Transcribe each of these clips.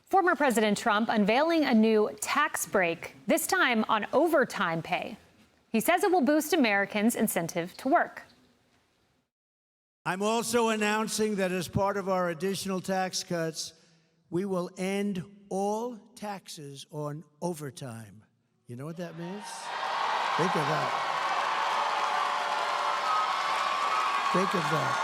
Former President Trump unveiling a new tax break, this time on overtime pay. He says it will boost Americans' incentive to work. I'm also announcing that as part of our additional tax cuts, we will end all taxes on overtime. You know what that means? Think of that. Think of that.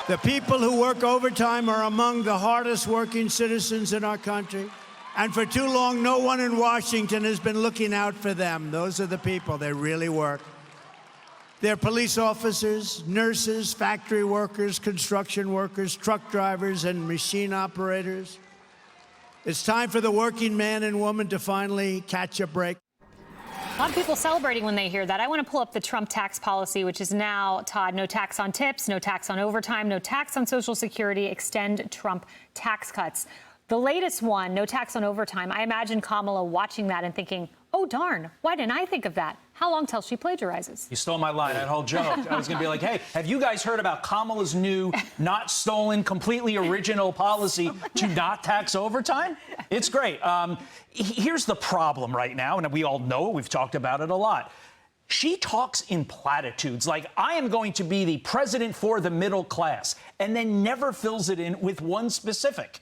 The people who work overtime are among the hardest working citizens in our country. And for too long, no one in Washington has been looking out for them. Those are the people. They really work. They're police officers, nurses, factory workers, construction workers, truck drivers, and machine operators. It's time for the working man and woman to finally catch a break. A lot of people celebrating when they hear that. I want to pull up the Trump tax policy, which is now, Todd, no tax on tips, no tax on overtime, no tax on Social Security, extend Trump tax cuts. The latest one, no tax on overtime, I imagine Kamala watching that and thinking, oh, darn, why didn't I think of that? How long till she plagiarizes? You stole my line. That whole joke. I was going to be like, hey, have you guys heard about Kamala's new, not stolen, completely original policy to not tax overtime? It's great. Here's the problem right now, and we all know it. We've talked about it a lot. She talks in platitudes like, I am going to be the president for the middle class, and then never fills it in with one specific.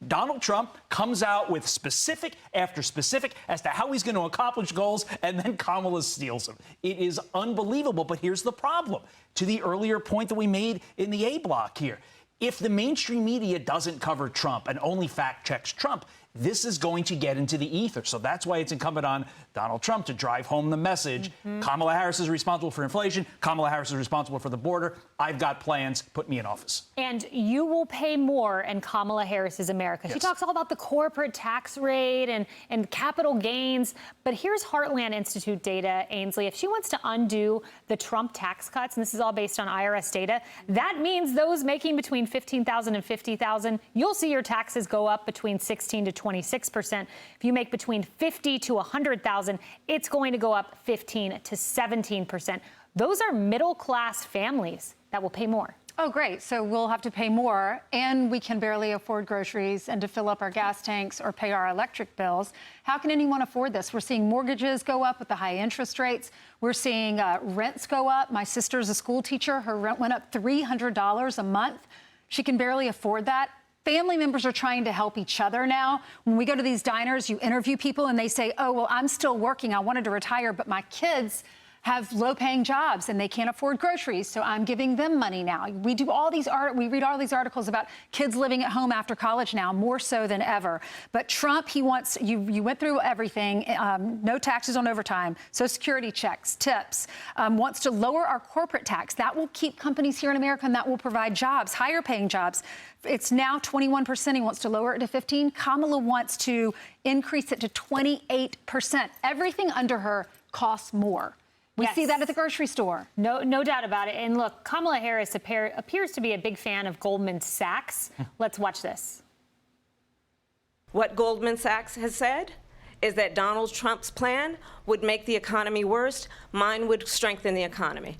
Donald Trump comes out with specific after specific as to how he's going to accomplish goals, and then Kamala steals them. It is unbelievable, but here's the problem. To the earlier point that we made in the A block here, if the mainstream media doesn't cover Trump and only fact checks Trump, this is going to get into the ether. So that's why it's incumbent on Donald Trump to drive home the message. Kamala Harris is responsible for inflation. Kamala Harris is responsible for the border. I've got plans. Put me in office. And you will pay more in Kamala Harris's America. Yes. She talks all about the corporate tax rate and capital gains. But here's Heartland Institute data, Ainsley. If she wants to undo the Trump tax cuts, and this is all based on IRS data, that means those making between $15,000 and $50,000, you'll see your taxes go up between 16 to 26%. If you make between $50,000 to $100,000, it's going to go up 15 to 17%. Those are middle-class families that will pay more. Oh, great. So we'll have to pay more, and we can barely afford groceries and to fill up our gas tanks or pay our electric bills. How can anyone afford this? We're seeing mortgages go up with the high interest rates. We're seeing rents go up. My sister's a school teacher. Her rent went up $300 a month. She can barely afford that. Family members are trying to help each other now. When we go to these diners, you interview people and they say, oh, well, I'm still working. I wanted to retire, but my kids have low-paying jobs and they can't afford groceries, so I'm giving them money now. We read all these articles about kids living at home after college now, more so than ever. But Trump, he wants, you went through everything, no taxes on overtime, Social Security checks, tips, wants to lower our corporate tax. That will keep companies here in America and that will provide jobs, higher-paying jobs. It's now 21%. He wants to lower it to 15%. Kamala wants to increase it to 28%. Everything under her costs more. We see that at the grocery store. No doubt about it. And look, Kamala Harris appears to be a big fan of Goldman Sachs. Let's watch this. What Goldman Sachs has said is that Donald Trump's plan would make the economy worse. Mine would strengthen the economy.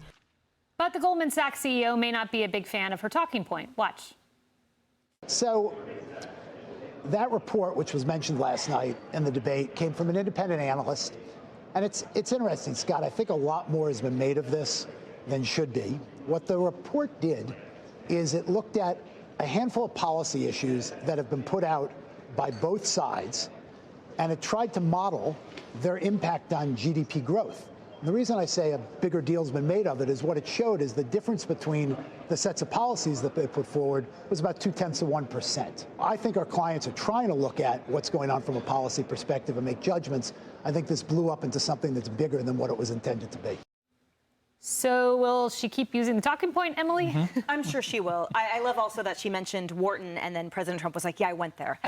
But the Goldman Sachs CEO may not be a big fan of her talking point. Watch. So that report, which was mentioned last night in the debate, came from an independent analyst. And it's interesting, Scott. I think a lot more has been made of this than should be. What the report did is it looked at a handful of policy issues that have been put out by both sides, and it tried to model their impact on GDP growth. And the reason I say a bigger deal's been made of it is what it showed is the difference between the sets of policies that they put forward was about 0.2%. I think our clients are trying to look at what's going on from a policy perspective and make judgments. I think this blew up into something that's bigger than what it was intended to be. So will she keep using the talking point, Emily? I'm sure she will. I love also that she mentioned Wharton, and then President Trump was like, yeah, I went there.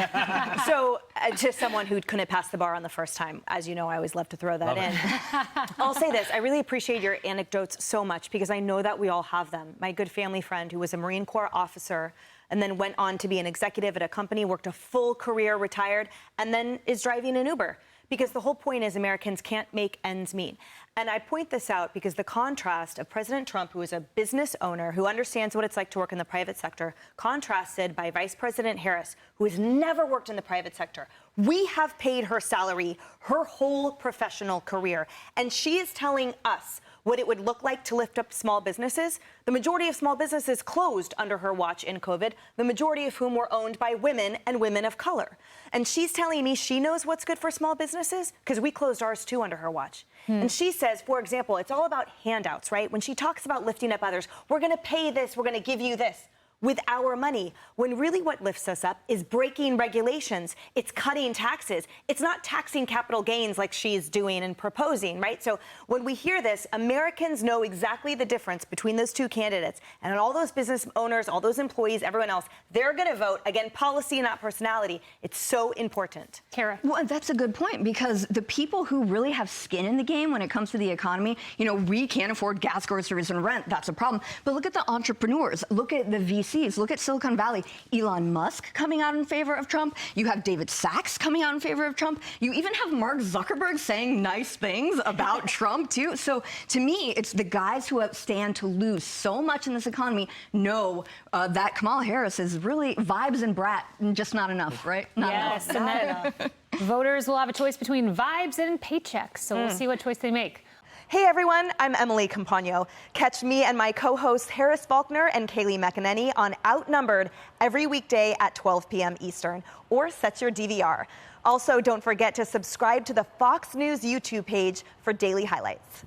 So to someone who couldn't pass the bar on the first time, as you know, I always love to throw that in. I'll say this. I really appreciate your anecdotes so much because I know that we all have them. My good family friend who was a Marine Corps officer and then went on to be an executive at a company, worked a full career, retired, and then is driving an Uber. Because the whole point is Americans can't make ends meet. And I point this out because the contrast of President Trump, who is a business owner, who understands what it's like to work in the private sector, contrasted by Vice President Harris, who has never worked in the private sector. We have paid her salary her whole professional career, and she is telling us what it would look like to lift up small businesses. The majority of small businesses closed under her watch in COVID, the majority of whom were owned by women and women of color. And she's telling me she knows what's good for small businesses because we closed ours too under her watch. And she says, for example, it's all about handouts, right? When she talks about lifting up others, we're going to pay this, we're going to give you this with our money, when really what lifts us up is breaking regulations. It's cutting taxes. It's not taxing capital gains like she's doing and proposing, right? So when we hear this, Americans know exactly the difference between those two candidates. And all those business owners, all those employees, everyone else, they're going to vote, again, policy, not personality. It's so important. Tara. Well, that's a good point, because the people who really have skin in the game when it comes to the economy, you know, we can't afford gas, groceries, and rent. That's a problem. But look at the entrepreneurs. Look at the VCs. Look at Silicon Valley. Elon Musk coming out in favor of Trump. You have David Sachs coming out in favor of Trump. You even have Mark Zuckerberg saying nice things about Trump, too. So to me, it's the guys who stand to lose so much in this economy know that Kamala Harris is really vibes and brat, just not enough, right? Not Yes, enough. and then voters will have a choice between vibes and paychecks. So we'll see what choice they make. Hey everyone, I'm Emily Campagno. Catch me and my co-hosts Harris Faulkner and Kaylee McEnany on Outnumbered every weekday at 12 p.m. Eastern, or set your DVR. Also, don't forget to subscribe to the Fox News YouTube page for daily highlights.